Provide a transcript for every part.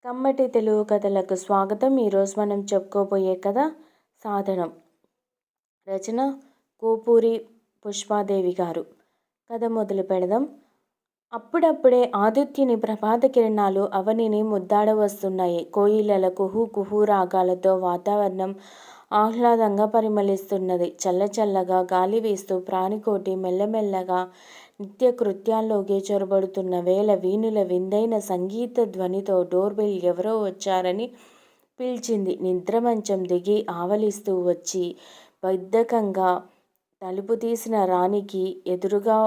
కమ్మటి తెలుగు కథలకు స్వాగతం. ఈరోజు మనం చెప్పుకోబోయే కథ సాధనం. రచన కోపూరి పుష్పాదేవి గారు. కథ మొదలు పెడదాం. అప్పుడప్పుడే ఆదిత్యుని ప్రభాత కిరణాలు అవనిని ముద్దాడ వస్తున్నాయి. కోయిలల కుహు కుహు రాగాలతో వాతావరణం ఆహ్లాదంగా పరిమళిస్తున్నది. చల్లచల్లగా గాలి వీస్తూ ప్రాణికోటి మెల్లమెల్లగా నిత్య కృత్యాల్లోకి చొరబడుతున్న వేళ వీణుల విందైన సంగీత ధ్వనితో డోర్బెల్ ఎవరో వచ్చారని పిలిచింది. నిద్రమంచం దిగి ఆవలిస్తూ వచ్చి బద్ధకంగా తలుపు తీసిన రాణికి ఎదురుగా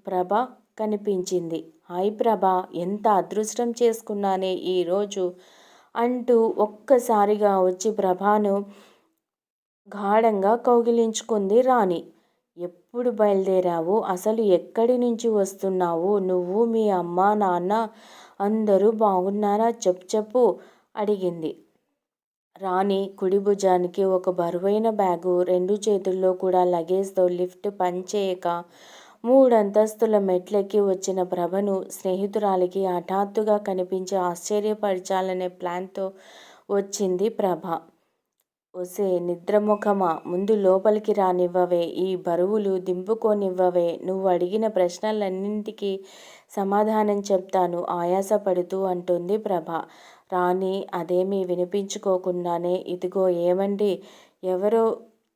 ప్రభ కనిపించింది. హాయ్ ప్రభ, ఎంత అదృష్టం చేసుకున్నానే ఈరోజు అంటూ ఒక్కసారిగా వచ్చి ప్రభను గాఢంగా కౌగిలించుకుంది రాణి. ఎప్పుడు బయలుదేరావు? అసలు ఎక్కడి నుంచి వస్తున్నావు? నువ్వు, మీ అమ్మ, నాన్న అందరూ బాగున్నారా? చెప్పు అడిగింది. రాణి కుడి భుజానికి ఒక బరువైన బ్యాగు, రెండు చేతుల్లో కూడా లగేజ్తో లిఫ్ట్ పనిచేయక 3 అంతస్తుల మెట్లెక్కి వచ్చిన ప్రభను స్నేహితురాలికి హఠాత్తుగా కనిపించి ఆశ్చర్యపరచాలనే ప్లాన్తో వచ్చింది ప్రభ. ఒసే నిద్రముఖమా, ముందు లోపలికి రానివ్వవే, ఈ బరువులు దింపుకోనివ్వవే, నువ్వు అడిగిన ప్రశ్నలన్నింటికీ సమాధానం చెప్తాను ఆయాసపడుతూ అంటుంది ప్రభ. రాణి అదేమీ వినిపించుకోకుండానే, ఇదిగో ఏమండి,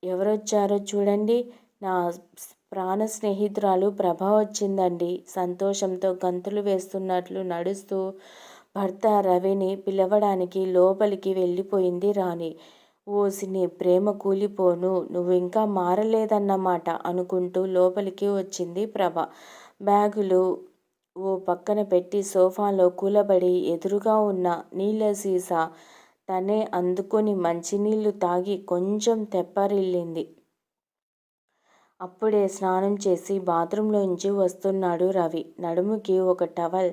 ఎవరొచ్చారో చూడండి, నా ప్రాణ స్నేహితురాలు ప్రభ వచ్చిందండి. సంతోషంతో గంతులు వేస్తున్నట్లు నడుస్తూ భర్త రవిని పిలవడానికి లోపలికి వెళ్ళిపోయింది రాణి. ఓసి నీ ప్రేమ కూలిపోను, నువ్వు ఇంకా మారలేదన్నమాట అనుకుంటూ లోపలికి వచ్చింది ప్రభ. బ్యాగులు ఓ పక్కన పెట్టి సోఫాలో కూలబడి ఎదురుగా ఉన్న నీళ్ళ సీసా తనే అందుకొని మంచినీళ్లు తాగి కొంచెం తెప్పరిల్లింది. అప్పుడే స్నానం చేసి బాత్రూంలోంచి వస్తున్నాడు రవి. నడుముకి ఒక టవల్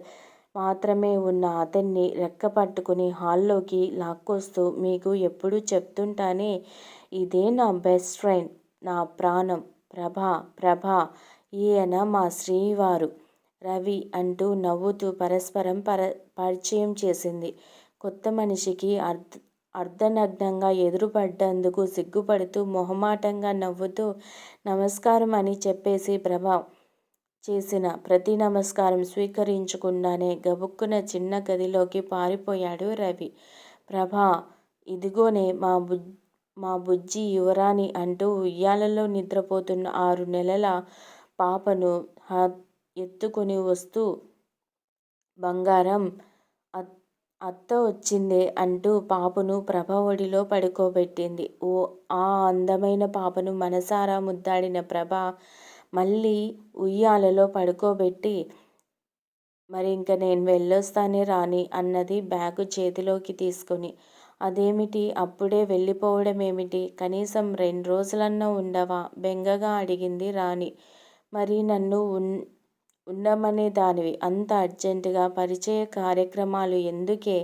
మాత్రమే ఉన్న అతన్ని రెక్క పట్టుకుని హాల్లోకి లాక్కొస్తూ, మీకు ఎప్పుడూ చెప్తుంటానే, ఇదే నా బెస్ట్ ఫ్రెండ్, నా ప్రాణం, ప్రభ, ఈయన మా శ్రీవారు రవి అంటూ నవ్వుతూ పరస్పరం పరిచయం చేసింది. కొత్త మనిషికి అర్ధనగ్నంగా ఎదురుపడ్డందుకు సిగ్గుపడుతూ మొహమాటంగా నవ్వుతూ నమస్కారం అని చెప్పేసి ప్రభ చేసిన ప్రతి నమస్కారం స్వీకరించకుండానే గబుక్కున చిన్న గదిలోకి పారిపోయాడు రవి. ప్రభా, ఇదిగోనే మా బుజ్జి యువరాణి అంటూ ఉయ్యాలలో నిద్రపోతున్న 6 నెలల పాపను ఎత్తుకుని వస్తూ, బంగారం, అత్త వచ్చిందే అంటూ పాపను ప్రభ ఒడిలో పడుకోబెట్టింది. ఆ అందమైన పాపను మనసారా ముద్దాడిన ప్రభ మళ్ళీ ఉయ్యాలలో పడుకోబెట్టి, మరింక నేను వెళ్ళొస్తానే రాణి అన్నది బ్యాగు చేతిలోకి తీసుకుని. అదేమిటి, అప్పుడే వెళ్ళిపోవడమేమిటి? కనీసం 2 రోజులన్నా ఉండవా? బెంగగా అడిగింది రాణి. మరి నన్ను ఉండమనే దానివి అంత అర్జెంటుగా పరిచయ కార్యక్రమాలు ఎందుకే?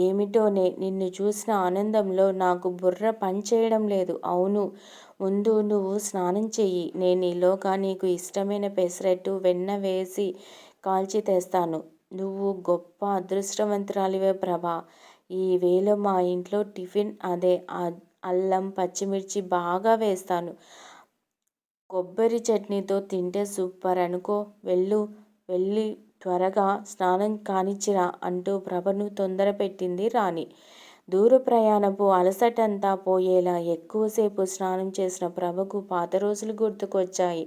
ఏమిటోనే, నిన్ను చూసిన ఆనందంలో నాకు బుర్ర పనిచేయడం లేదు. అవును, ముందు నువ్వు స్నానం చెయ్యి. నేనీలోగా నీకు ఇష్టమైన పెసరట్టు వెన్న వేసి కాల్చి తెస్తాను. నువ్వు గొప్ప అదృష్టవంతురాలివే ప్రభ. ఈ వేళ మా ఇంట్లో టిఫిన్ అదే. అల్లం పచ్చిమిర్చి బాగా వేస్తాను. కొబ్బరి చట్నీతో తింటే సూపర్ అనుకో. వెళ్ళి త్వరగా స్నానం కానిచ్చిరా అంటూ ప్రభను తొందర పెట్టింది రాణి. దూర ప్రయాణపు అలసటంతా పోయేలా ఎక్కువసేపు స్నానం చేసిన ప్రభకు పాత రోజులు గుర్తుకొచ్చాయి.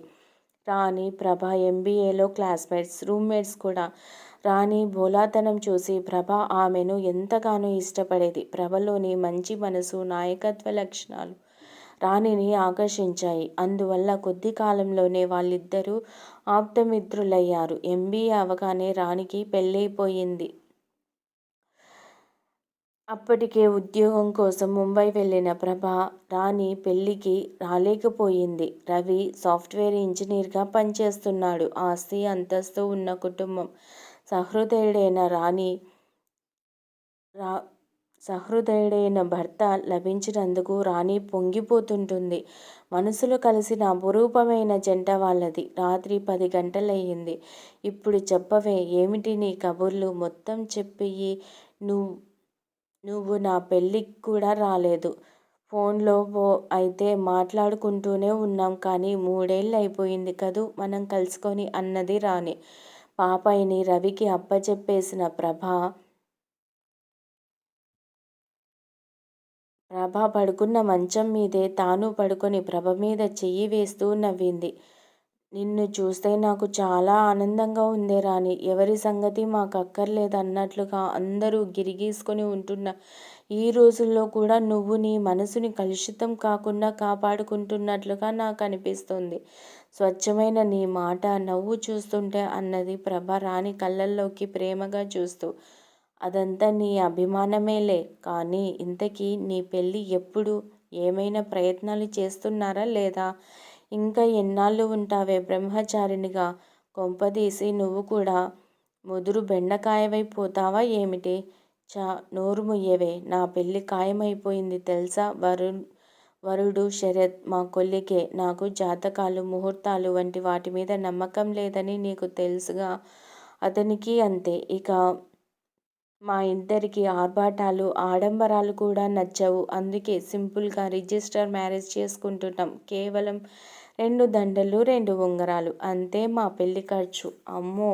రాణి, ప్రభ MBAలో క్లాస్మేట్స్, రూమ్మేట్స్ కూడా. రాణి భోలాతనం చూసి ప్రభ ఆమెను ఎంతగానో ఇష్టపడేది. ప్రభలోని మంచి మనసు, నాయకత్వ లక్షణాలు రాణిని ఆకర్షించాయి. అందువల్ల కొద్ది కాలంలోనే వాళ్ళిద్దరూ ఆప్తమిత్రులయ్యారు. MBA అవగానే రాణికి పెళ్ళైపోయింది. అప్పటికే ఉద్యోగం కోసం ముంబై వెళ్ళిన ప్రభ రాణి పెళ్ళికి రాలేకపోయింది. రవి సాఫ్ట్వేర్ ఇంజనీర్గా పనిచేస్తున్నాడు. ఆస్తి అంతస్తు ఉన్న కుటుంబం. సహృదయుడైన భర్త లభించినందుకు రాణి పొంగిపోతుంటుంది. మనసులు కలిసిన అపురూపమైన జంట వాళ్ళది. రాత్రి 10 గంటలయ్యింది. ఇప్పుడు చెప్పవే, ఏమిటి నీ కబుర్లు? మొత్తం చెప్పెయ్యి. నువ్వు నా పెళ్ళికి కూడా రాలేదు. ఫోన్లో అయితే మాట్లాడుకుంటూనే ఉన్నాం కానీ 3 ఏళ్ళు అయిపోయింది కదూ మనం కలుసుకొని అన్నది రాణి. పాపయ్యని రవికి అప్పచెప్పేసిన ప్రభ పడుకున్న మంచం మీదే తాను పడుకొని ప్రభ మీద చెయ్యి వేస్తూ నవ్వింది. నిన్ను చూస్తే నాకు చాలా ఆనందంగా ఉంది రాణి. ఎవరి సంగతి మాకక్కర్లేదన్నట్లుగా అందరూ గిరిగీసుకొని ఉంటున్న ఈ రోజుల్లో కూడా నువ్వు నీ మనసుని కలుషితం కాకుండా కాపాడుకుంటున్నట్లుగా నాకు అనిపిస్తుంది. స్వచ్ఛమైన నీ మాట, నవ్వు చూస్తుంటే అన్నది ప్రభ రాణి కళ్ళల్లోకి ప్రేమగా చూస్తూ. అదంతా నీ అభిమానమేలే. కానీ ఇంతకీ నీ పెళ్ళి ఎప్పుడు? ఏమైనా ప్రయత్నాలు చేస్తున్నారా లేదా? ఇంకా ఎన్నాళ్ళు ఉంటావే బ్రహ్మచారిణిగా? కొంపదీసి నువ్వు కూడా ముదురు బెండకాయవై పోతావా ఏమిటి? నోరు ముయ్యవే. నా పెళ్ళి ఖాయమైపోయింది తెలుసా? వరుడు శరత్ మా కొల్లికే. నాకు జాతకాలు, ముహూర్తాలు వంటి వాటి మీద నమ్మకం లేదని నీకు తెలుసుగా. అతనికి అంతే. ఇక మా ఇద్దరికి ఆర్భాటాలు, ఆడంబరాలు కూడా నచ్చవు. అందుకే సింపుల్గా రిజిస్టర్ మ్యారేజ్ చేసుకుంటున్నాం. కేవలం 2 దండలు, 2 ఉంగరాలు అంతే మా పెళ్లి ఖర్చు. అమ్మో,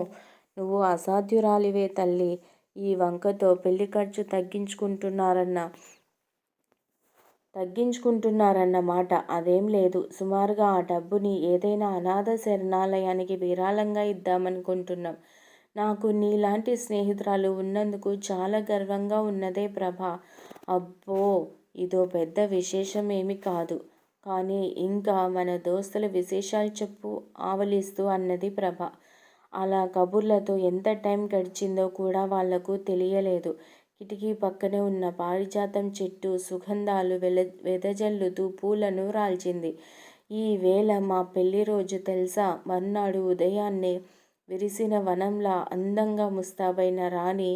నువ్వు అసాధ్యురాలివే తల్లి. ఈ వంకతో పెళ్లి ఖర్చు తగ్గించుకుంటున్నారన్న మాట. అదేం లేదు. సుమారుగా ఆ డబ్బుని ఏదైనా అనాథ శరణాలయానికి విరాళంగా ఇద్దామనుకుంటున్నాం. నాకు నీలాంటి స్నేహితురాలు ఉన్నందుకు చాలా గర్వంగా ఉన్నదే ప్రభా. అబ్బో, ఇదో పెద్ద విశేషం ఏమీ కాదు. కానీ ఇంకా మన దోస్తుల విశేషాలు చెప్పు ఆవలిస్తూ అన్నది ప్రభ. అలా కబుర్లతో ఎంత టైం గడిచిందో కూడా వాళ్లకు తెలియలేదు. కిటికీ పక్కనే ఉన్న పారిజాతం చెట్టు సుగంధాలు వెదజల్లుతూ పూలను రాల్చింది. ఈ వేళ మా పెళ్లి రోజు తెలుసా? మర్నాడు ఉదయాన్నే విరిసిన వనంలా అందంగా ముస్తాబైన రాణి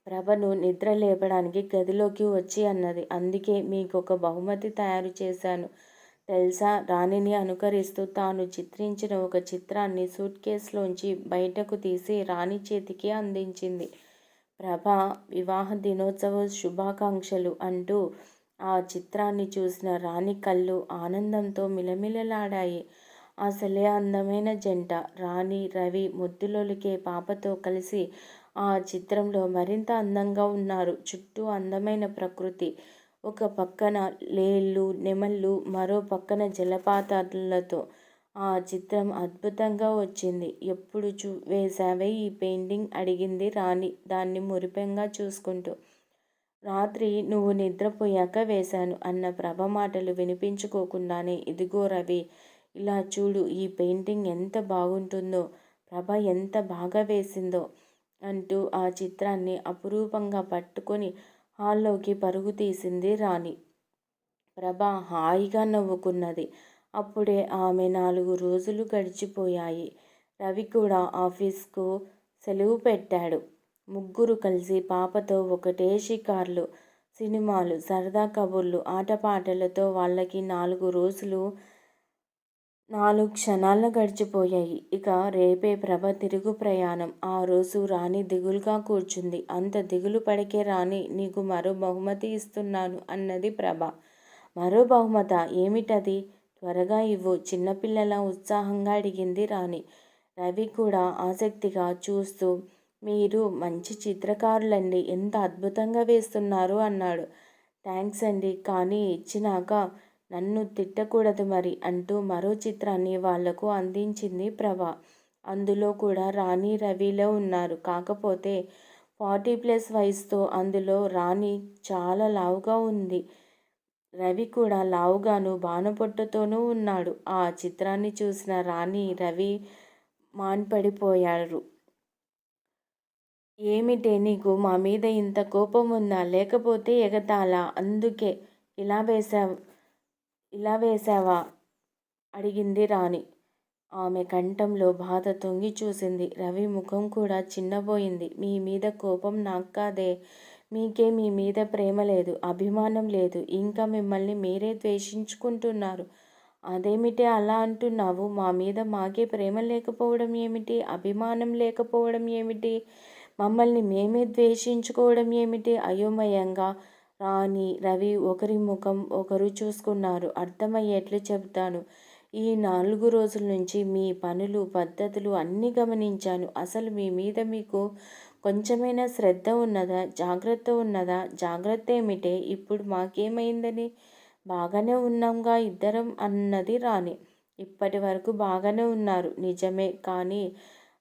ప్రభను నిద్ర లేపడానికి గదిలోకి వచ్చి అన్నది. అందుకే మీకొక బహుమతి తయారు చేశాను తెలుసా? రాణిని అనుకరిస్తూ తాను చిత్రించిన ఒక చిత్రాన్ని సూట్ కేసులోంచి బయటకు తీసి రాణి చేతికి అందించింది. ప్రభ, వివాహ దినోత్సవ శుభాకాంక్షలు అంటూ ఆ చిత్రాన్ని చూసిన రాణి కళ్ళు ఆనందంతో మిలమిలలాడాయి. అసలే అందమైన జంట. రాణి, రవి ముద్దులొలికే పాపతో కలిసి ఆ చిత్రంలో మరింత అందంగా ఉన్నారు. చుట్టూ అందమైన ప్రకృతి. ఒక పక్కన లేళ్ళు, నెమళ్ళు, మరో పక్కన జలపాతాలతో ఆ చిత్రం అద్భుతంగా వచ్చింది. ఎప్పుడు వేశావే ఈ పెయింటింగ్? అడిగింది రాణి దాన్ని మురిపెంగా చూసుకుంటూ. రాత్రి నువ్వు నిద్రపోయాక వేశాను అన్న ప్రభ మాటలు వినిపించుకోకుండానే, ఇదిగో రవి, ఇలా చూడు, ఈ పెయింటింగ్ ఎంత బాగుంటుందో, ప్రభ ఎంత బాగా వేసిందో అంటూ ఆ చిత్రాన్ని అపురూపంగా పట్టుకొని హాల్లోకి పరుగు తీసింది రాణి. ప్రభ హాయిగా నవ్వుకున్నది. అప్పుడే ఆమె 4 రోజులు గడిచిపోయాయి. రవి కూడా ఆఫీస్కు సెలవు పెట్టాడు. ముగ్గురు కలిసి పాపతో ఒకటే షికార్లు, సినిమాలు, సరదా కబుర్లు, ఆటపాటలతో వాళ్ళకి 4 రోజులు 4 క్షణాల్లో గడిచిపోయాయి. ఇక రేపే ప్రభ తిరుగు ప్రయాణం. ఆ రోజు రాణి దిగులుగా కూర్చుంది. అంత దిగులు పడకే రాణి, నీకు మరో బహుమతి ఇస్తున్నాను అన్నది ప్రభ. మరో బహుమతా? ఏమిటది? త్వరగా ఇవ్వు చిన్నపిల్లలా ఉత్సాహంగా అడిగింది రాణి. రవి కూడా ఆసక్తిగా చూస్తూ, మీరు మంచి చిత్రకారులండి, ఎంత అద్భుతంగా వేస్తున్నారు అన్నాడు. థ్యాంక్స్ అండి, కానీ ఇచ్చినాక నన్ను తిట్టకూడదు మరి అంటూ మరో చిత్రాన్ని వాళ్లకు అందించింది ప్రభ. అందులో కూడా రాణి, రవిలో ఉన్నారు. కాకపోతే 40+ వయసుతో అందులో రాణి చాలా లావుగా ఉంది. రవి కూడా లావుగాను బాణపొట్టతోనూ ఉన్నాడు. ఆ చిత్రాన్ని చూసిన రాణి, రవి మాన్పడిపోయారు. ఏమిటే, నీకు మా మీద ఇంత కోపం ఉందా? లేకపోతే ఎగతాళా? అందుకే ఇలా వేశావా అడిగింది రాణి. ఆమె కంఠంలో బాధ తొంగి చూసింది. రవి ముఖం కూడా చిన్నబోయింది. మీ మీద కోపం నాకు కాదే. మీకే మీ మీద ప్రేమ లేదు, అభిమానం లేదు. ఇంకా మిమ్మల్ని మీరే ద్వేషించుకుంటున్నారు. అదేమిటి అలా అంటున్నావు? మా మీద మాకే ప్రేమ లేకపోవడం ఏమిటి? అభిమానం లేకపోవడం ఏమిటి? మమ్మల్ని మేమే ద్వేషించుకోవడం ఏమిటి? అయోమయంగా రాణి, రవి ఒకరి ముఖం ఒకరు చూసుకున్నారు. అర్థమయ్యేట్లు చెబుతాను. ఈ 4 రోజుల నుంచి మీ పనులు, పద్ధతులు అన్నీ గమనించాను. అసలు మీ మీద మీకు కొంచెమైనా శ్రద్ధ ఉన్నదా? జాగ్రత్త ఉన్నదా? జాగ్రత్త ఏమిటే? ఇప్పుడు మాకేమైందని? బాగానే ఉన్నాంగా ఇద్దరం అన్నది రాణి. ఇప్పటి వరకు బాగానే ఉన్నారు. నిజమే. కానీ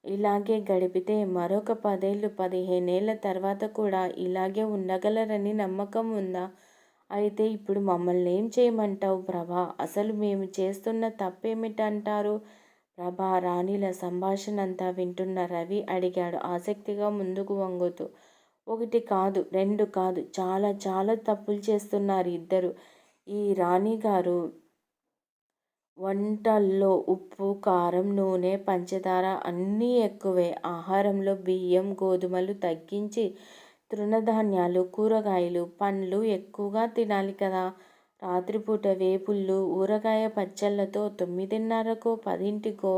ఇలాగే గడిపితే మరొక 10 ఏళ్ళు, 15 ఏళ్ల తర్వాత కూడా ఇలాగే ఉండగలరని నమ్మకం ఉందా? అయితే ఇప్పుడు మమ్మల్నేం చేయమంటావు ప్రభా? అసలు మేము చేస్తున్న తప్పేమిటంటారు? ప్రభా, రాణిల సంభాషణంతా వింటున్న రవి అడిగాడు ఆసక్తిగా ముందుకు వంగుతూ. 1 కాదు, 2 కాదు, చాలా చాలా తప్పులు చేస్తున్నారు ఇద్దరు. ఈ రాణిగారు వంటల్లో ఉప్పు, కారం, నూనె, పంచదార అన్నీ ఎక్కువే. ఆహారంలో బియ్యం, గోధుమలు తగ్గించి తృణధాన్యాలు, కూరగాయలు, పండ్లు ఎక్కువగా తినాలి కదా. రాత్రిపూట వేపుళ్ళు, ఊరగాయ పచ్చళ్ళతో 9:30కో 10కో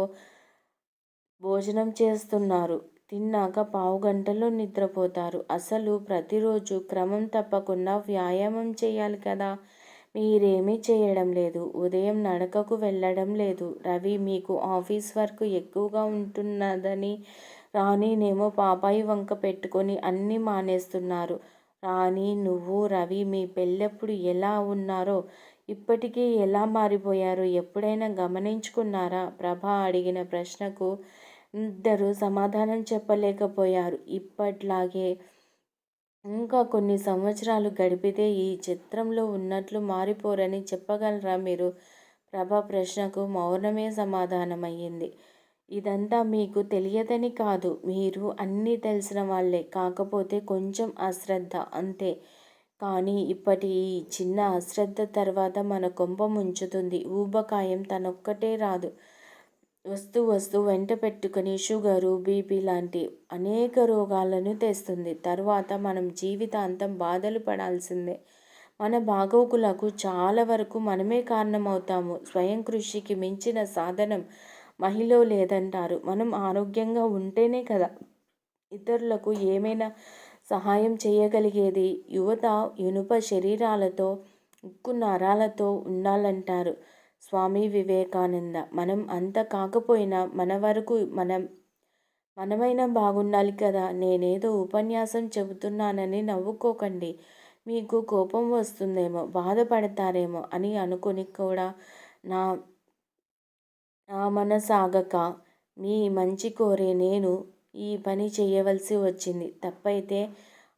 భోజనం చేస్తున్నారు. తిన్నాక పావుగంటలో నిద్రపోతారు. అసలు ప్రతిరోజు క్రమం తప్పకుండా వ్యాయామం చేయాలి కదా. మీరేమీ చేయడం లేదు. ఉదయం నడకకు వెళ్ళడం లేదు. రవి, మీకు ఆఫీస్ వర్క్ ఎక్కువగా ఉంటున్నదని రాణినేమో పాపాయి వంక పెట్టుకొని అన్నీ మానేస్తున్నారు. రాణి, నువ్వు, రవి మీ పెళ్ళప్పుడు ఎలా ఉన్నారో ఇప్పటికీ ఎలా మారిపోయారో ఎప్పుడైనా గమనించుకున్నారా? ప్రభ అడిగిన ప్రశ్నకు ఇద్దరూ సమాధానం చెప్పలేకపోయారు. ఇప్పట్లాగే ఇంకా కొన్ని సంవత్సరాలు గడిపితే ఈ చిత్రంలో ఉన్నట్లు మారిపోరని చెప్పగలరా మీరు? ప్రభ ప్రశ్నకు మౌనమే సమాధానమయ్యింది. ఇదంతా మీకు తెలియదని కాదు. మీరు అన్నీ తెలిసిన వాళ్ళే. కాకపోతే కొంచెం అశ్రద్ధ అంతే. కానీ ఇప్పటి ఈ చిన్న అశ్రద్ధ తర్వాత మన కొంప ముంచుతుంది. ఊబకాయం తనొక్కటే రాదు. వస్తూ వెంట పెట్టుకుని షుగరు, బీపీ లాంటి అనేక రోగాలను తెస్తుంది. తరువాత మనం జీవితాంతం బాధలు పడాల్సిందే. మన బాగోగులకు చాలా వరకు మనమే కారణమవుతాము. స్వయం కృషికి మించిన సాధనం మహిలో లేదంటారు. మనం ఆరోగ్యంగా ఉంటేనే కదా ఇతరులకు ఏమైనా సహాయం చేయగలిగేది. యువత ఇనుప శరీరాలతో, ఉక్కు నరాలతో ఉండాలంటారు స్వామి వివేకానంద. మనం అంత కాకపోయినా మన వరకు మనమైనా బాగుండాలి కదా. నేనేదో ఉపన్యాసం చెబుతున్నానని నవ్వుకోకండి. మీకు కోపం వస్తుందేమో, బాధపడతారేమో అని అనుకుని కూడా నా మనసాగక మీ మంచి కోరే నేను ఈ పని చేయవలసి వచ్చింది. తప్పైతే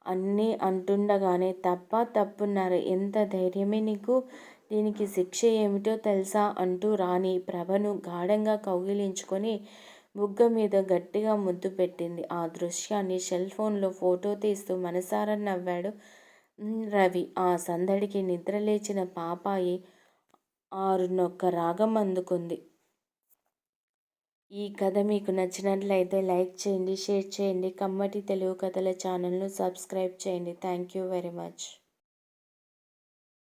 అన్నీ అంటుండగానే తప్పున్నారు. ఎంత ధైర్యమే నీకు? దీనికి శిక్ష ఏమిటో తెలుసా అంటూ రాణి ప్రభను గాఢంగా కౌగిలించుకొని బుగ్గ మీద గట్టిగా ముద్దు పెట్టింది. ఆ దృశ్యాన్ని సెల్ ఫోన్లో ఫోటో తీస్తూ మనసారా నవ్వాడు రవి. ఆ సందడికి నిద్రలేచిన పాపాయి ఆరునొక్క రాగం అందుకుంది. ఈ కథ మీకు నచ్చినట్లయితే లైక్ చేయండి, షేర్ చేయండి. కమ్మటి తెలుగు కథల ఛానల్ను సబ్స్క్రైబ్ చేయండి. Thank you very much.